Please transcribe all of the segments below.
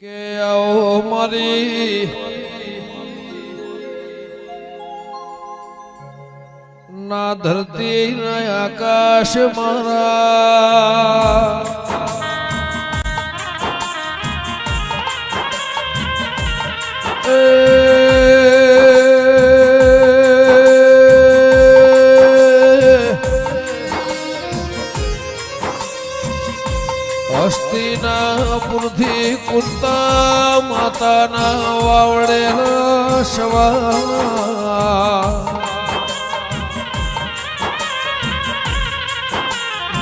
કે આવો મારી ના ધરતી ના આકાશ મારા હસ્તિનાપુરથી કુંતા માતાના વાવડેલા સવા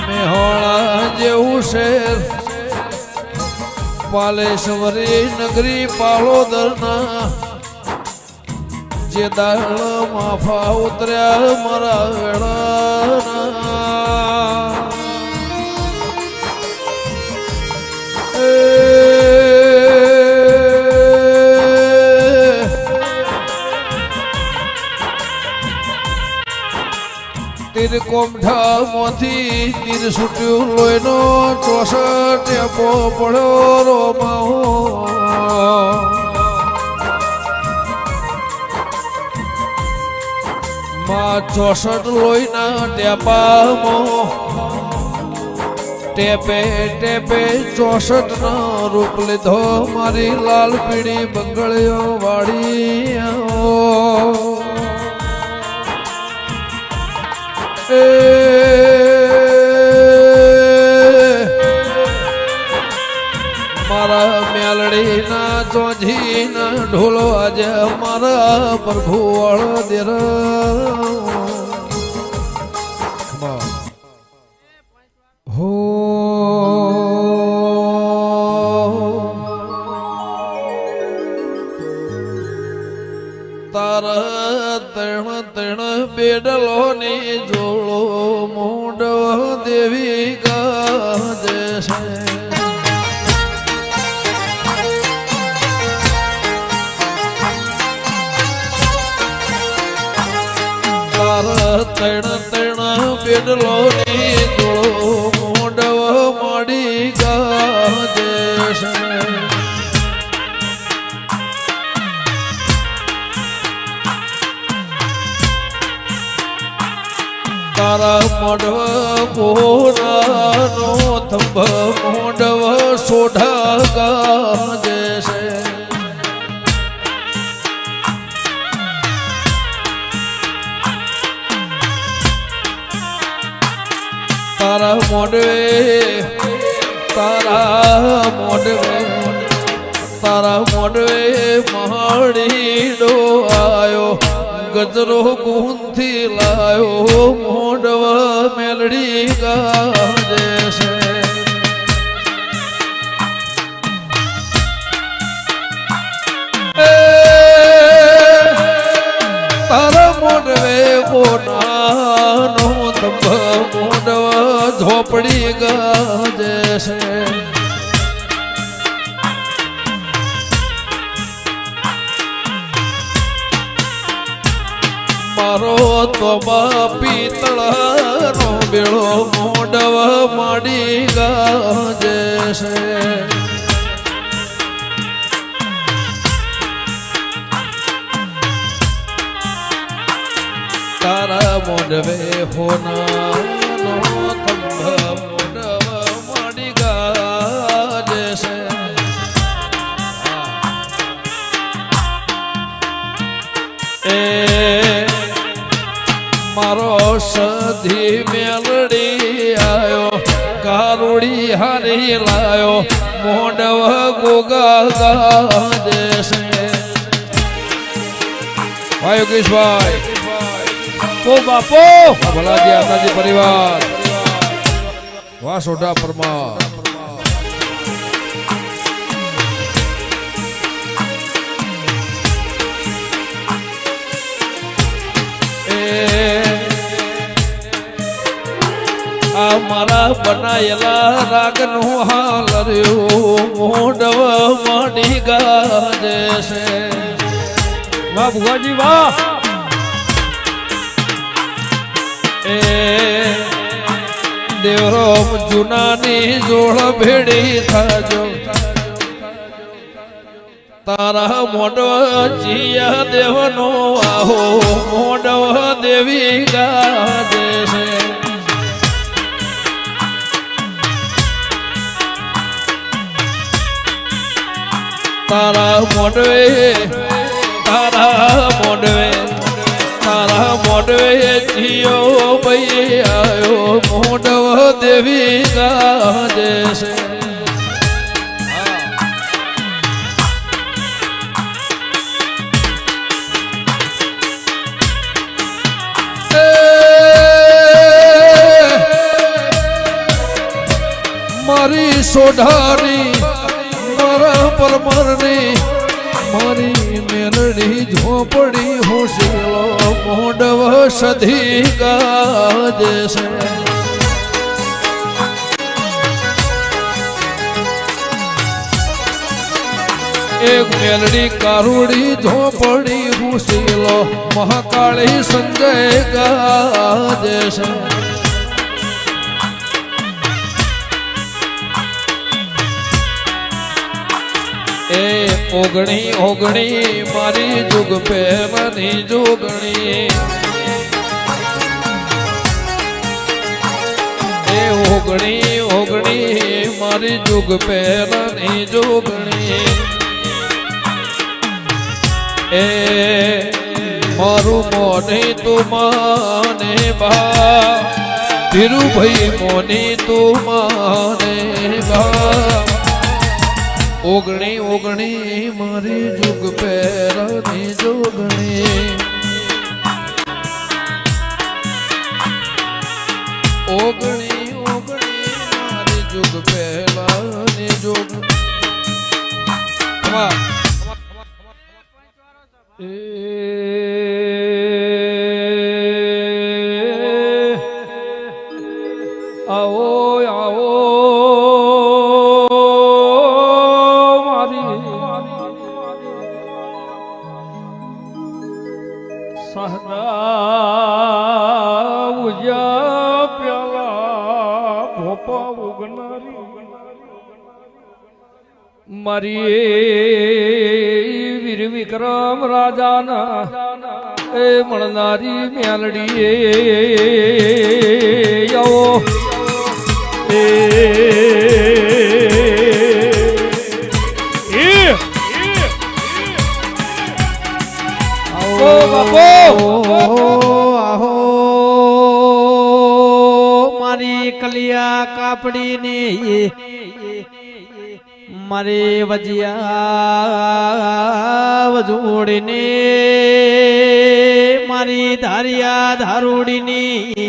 મેહોણા જેવું શેર પાલેશ્વરી નગરી પાલોદરના જે દાળ માફા ઉતર્યા મારા વેળાના તીર કોમઠા મોથી તીર છૂટ્યું લોહીનો ચોસઠ ટેપો પડ્યો રોમાઓ માં 64 લોહીના ટેપામાં ટેપે ટેપે 64 નો રૂપ લીધો મારી લાલ પીળી બંગળીઓ વાળી મારા મેલડી ના ચોજી ના ઢોલો આજે મારા પ્રભુ વાળો દેર હો તારા તણ તણ બેડલો ને જોડો મોડ દેવી ગાજે છે તારા તણ તણ બેડલો ને જોડો મોડ માડી ગાજે છે તારા મોઢવ પોરાનો થંભ મોઢવ સોઢા ગાજે છે તારા મોઢવે મહાડીડો આયો ગજરો ગુંથી લાયો મોઢવ મેલડી ગાજે છે તારા મોઢવે કોનાનો તંબ મોઢવ ઝોપડી ગાજે છે મારો તો પિતળાનો બેળો મોઢવ માડી ગાજે છે તારા મોઢવે હોનાનો તંભ મોઢવ માડી ગાજે છે મારો સધી મેલડી આયો કારુડી હારી લાયો મોઢવ ગોગા ગાજે છે ભાઈ યોગેશભાઈ ઓ બાપો ભલાજી આતાજી પરિવાર વાહ સોઢા પરમાર મારા બનાયેલા રાગનું હાલ રહ્યું મોઢવ માડી ગાજે છે વાહ ભુવાજી વાહ દેવરો જુનાની જોડ ભેડી થાજો તારા મોઢ જીયા દેવનો આહો મોઢ દેવી ગાજે છે તારા મોઢવે જીયો ભાઈ આયો મોઢ દેવી ગાજે છે મારી સોઢાની મારા પરમારની મારી મેલડી ઝોપડી હોશેલો મોઢવ સધી ગાજે છે એક મેલડી કારુડી ઝોપડી હોશેલો મહાકાળી સંજય ગાજે છે એ ઓગણી ઓગણી મારી જુગ પહેલાની જોગણી એ ઓગણી ઓગણી મારી જુગ પહેલાની જોગણી એ મારું મોની તું માને બા ધીરુભાઈ મોની તું માને બા ઓગણી ઓગણી મારી જુગ પહેરાની જોગણી ઓગણી ઓગણી મારી જુગ પહેલાની જોગણી આવો આવો મારી વીર વિક્રમ રાજાના એ મળનારી મેલડી આવો આહો મારી કલિયા કાપડી ની મારે વજિયા વજોડીને મારી ધારિયા ધારોડીની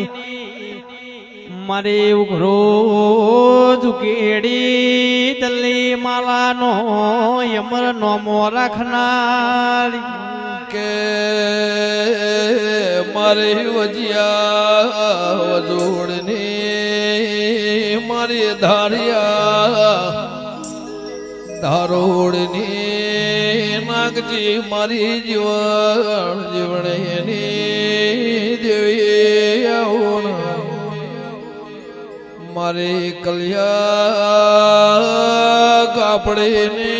મારે ઉઘરો ઝુકેડી દલ્લી માલાનો યમર નોમો રાખનારી કે મારી વજિયા વજોડની મારી ધારિયા ધારોડની નાગજી મારી જીવણ જીવણની દેવી આવું મારી કલિયા કાપડીને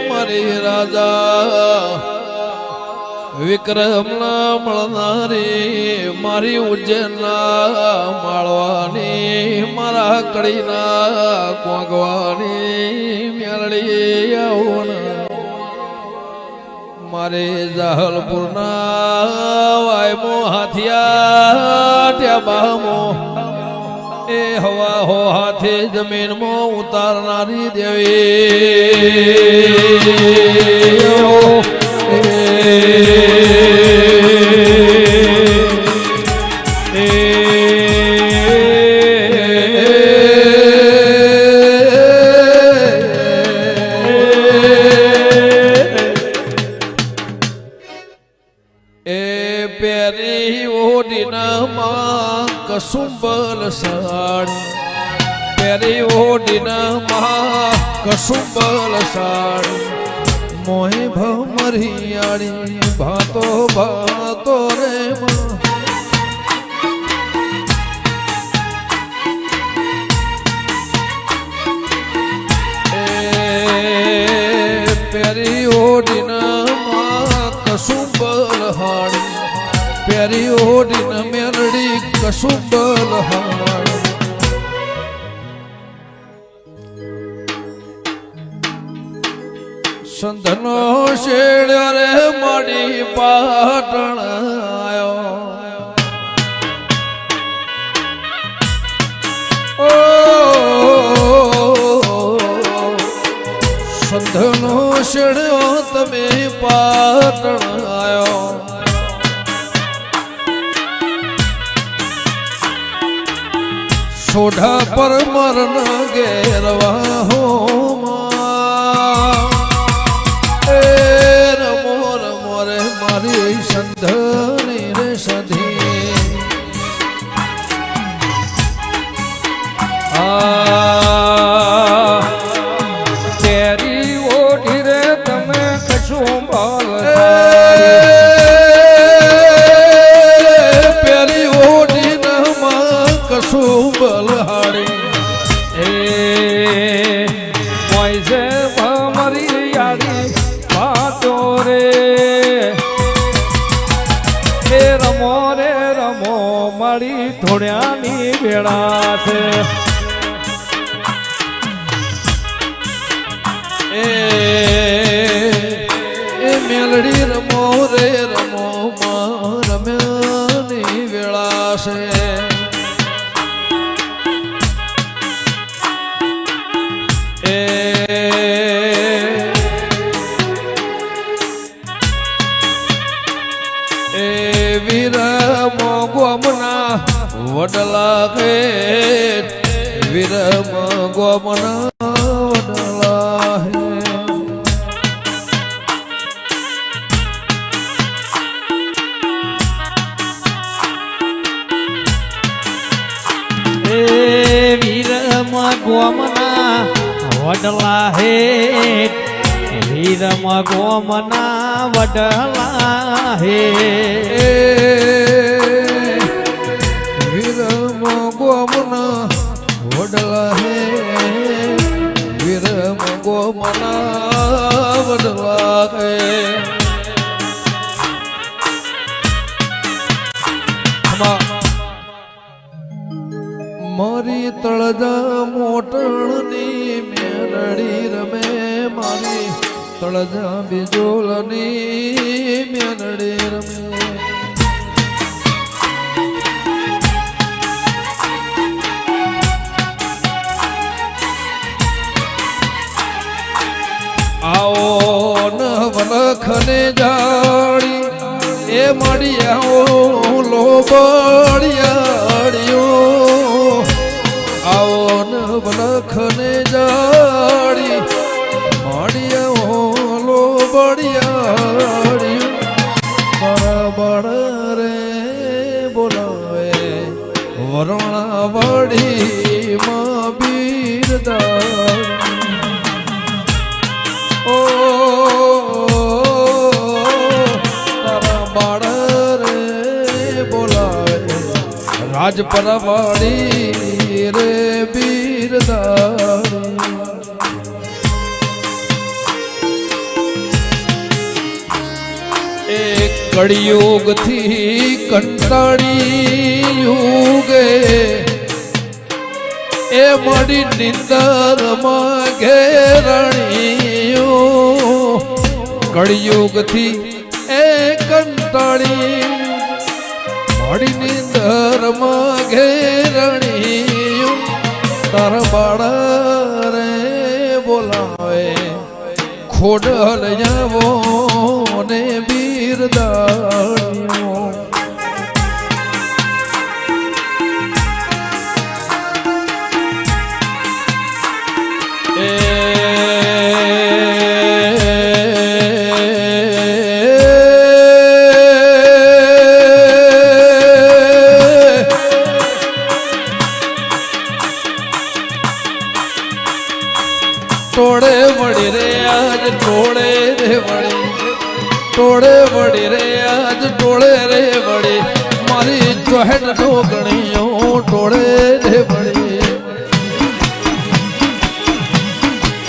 મારી રાજા વિક્રમના મળનારી મારી ઉજ્જૈનના માળવાની મારા કડીના કોંગવાની મેલડી આવું મારે જાહલપુરના વાયમો હાથિયા ટ્યાબામો એ હવા હો હાથે જમીનમાં ઉતારનારી કસુંબલ સાડી પેરી ઓડીના કસુંબલ સાડી મોહે ભમરિયાળી ભાતો ભાતો રે પેરી ઓડીના કશું બલહાડી પેરી ઓડીને મેલડી કશું બલહાડી સંધનો શેડ્યો રે માડી પાટણ આયો સંધનો શેડ્યો તમે પાટણ આયો સોઢા પર મરણ ઘેરવા હો મારી સંધની રે સધી તેરી ઓઢી રે તમે કશું બોલ પેરી ઓઢી માં કશું બલહાડી એ મોઈસે મરી યારી વાતો રે રમો રે રમો મારી ધોળ્યાની વેળા છે એ મેલડી રમો રે રમો રમ્યાની વેળા છે વીરમો ગોમના વડલા હે વીરમ ગોમના વડલા એ વીરમ ગોમના વડલા હે વીરમ ગોમના વડલા હે વીરમ ગોમના વડલા હે વીરમ ગોમના વડલા હે મારી તળજા મોટણની મેરડી રમે મારી તળજા બીજોલની મેરડી રમે આવો નવલખને જાડી એ મળી આવો લોબડિયાડિયો આવો નવલખને જાડી મળી આવો લોબડિયાડિયો બરાબર રે બોલાવે વરણાવડી માં બીરદાર ઓ તારા બાળ રે બોલાવે રાજ પરવાડી રે બીરદારી એ કળિયુગ થી કંટાળી યુગે એ મળી નિંદર માં ઘેરણીઓ કળિયુગ થી એ કંટાળી મળી નિંદર માં ઘેરણીઓ તાર બાળ રે બોલાવે ખોડલ જાવો ને બીરદાણીઓ ટોળે વળી રે આજ ટોળે રે વળી ટોળે વળી રે આજ ટોળે રે વળી મારી ચોહેટ ઢોકણીઓ ટોળે રે વળી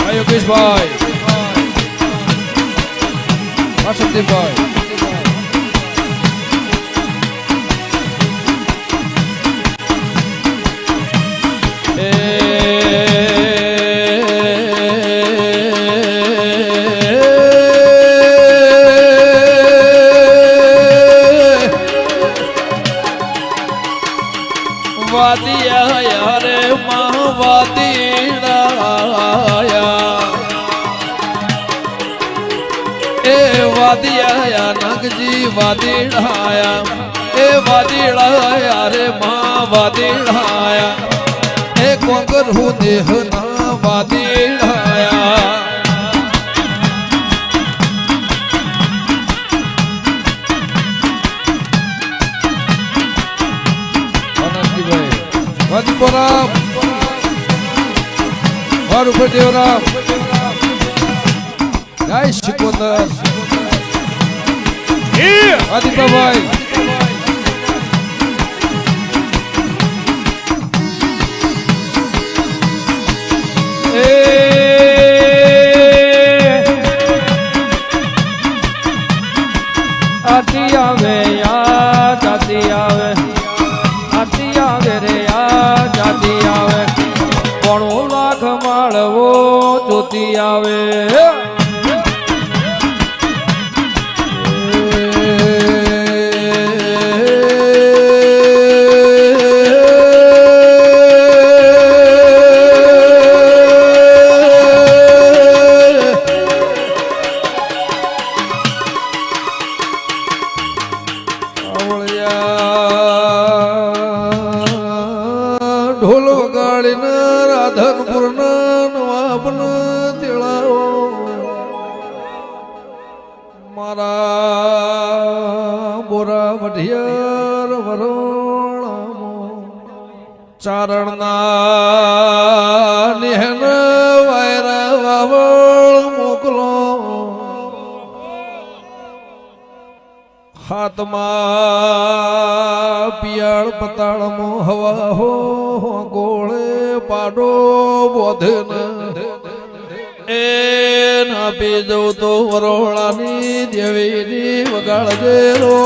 યોગેશભાઈ વાસુદેવભાઈ વાદિયા યારે માં વાદીડાયા એ વાદિયા નગજી વાદીડાયા એ વાદીડાયા રે માં વાદીડાયા એ કોંગર હું દેહ ના વાદીડાયા વાદીપુરા વારુ દેવરામ જય શિકોતર વાદીપાભાઈ આતી આવે યા જાતી આવે આતી આવે રે યા જાતી આવે 90 લાખ માળવો જોતી આવે ઢોલ વગાડીને રાધનપુર નવાબન તેળાવો મારા બોરા વઢિયાર વરોણામો ચારણના નિહન વાયરા વાવળ મોકલો હાથમાં પિયાળ પતાળમો હવા હો ગોળે પાડો બોધન એ ના પીજો તો વરોળાની દેવીની વગાડજે રો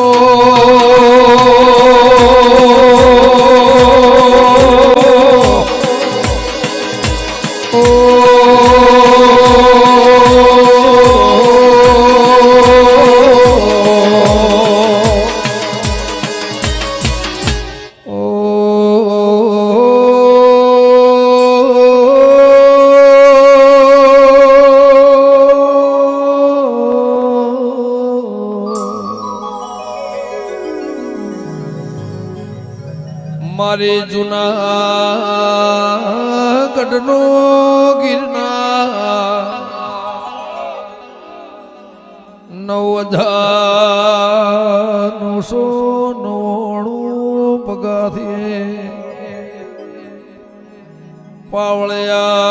મારે જૂનાગઢનો ગિરનાર 9999 પગાથી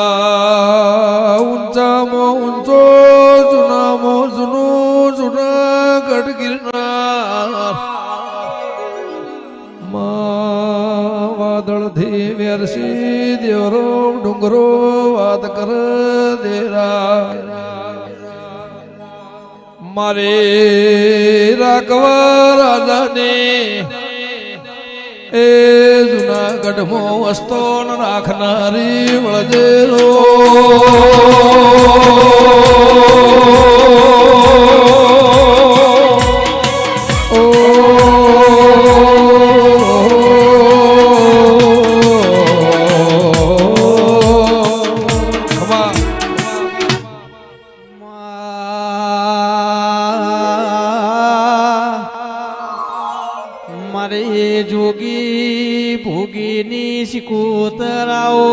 પાવળિયા ઊંચામાં ઊંચો જૂનામાં જૂનો જૂનાગઢ ગિરનાર વાદળથી વેરસી દેવરો ડુંગરો વાત કર દેરા મારે રાખવા રાજાને એ જૂનાગઢમાં વસ્તો રાખનારી વળજેલો મારે જોગી ભોગીની શિકોતરાઓ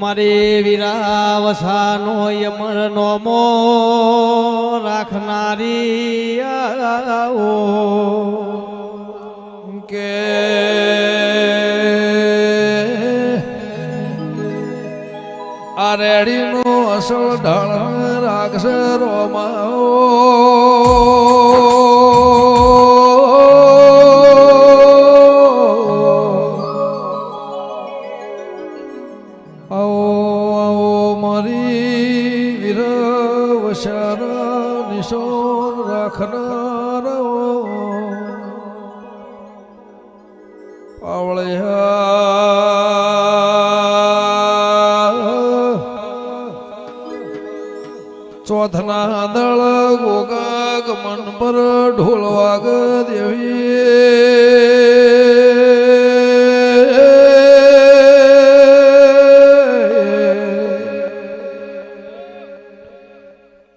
મારે વીરાવસાનો યમર નોમો રાખનારી આવો કે આ રેડીનો અસલ ઢાળ રાખશે રોમાઓ આવળે ચોથના દળ ગોગા મન પર ઢોલ વાગ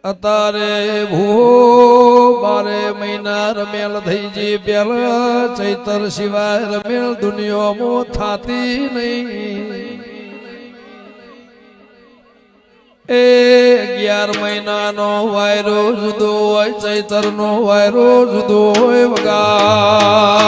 અતારે ભૂ બારે મહિના રમેલ થઈ જી પેલા ચૈતર સિવાય રમેલ દુનિયામાં થાતી નહીં એ 11 મહિનાનો વાયરો જુદો હોય ચૈતર નો વાયરો જુદો હોય વગા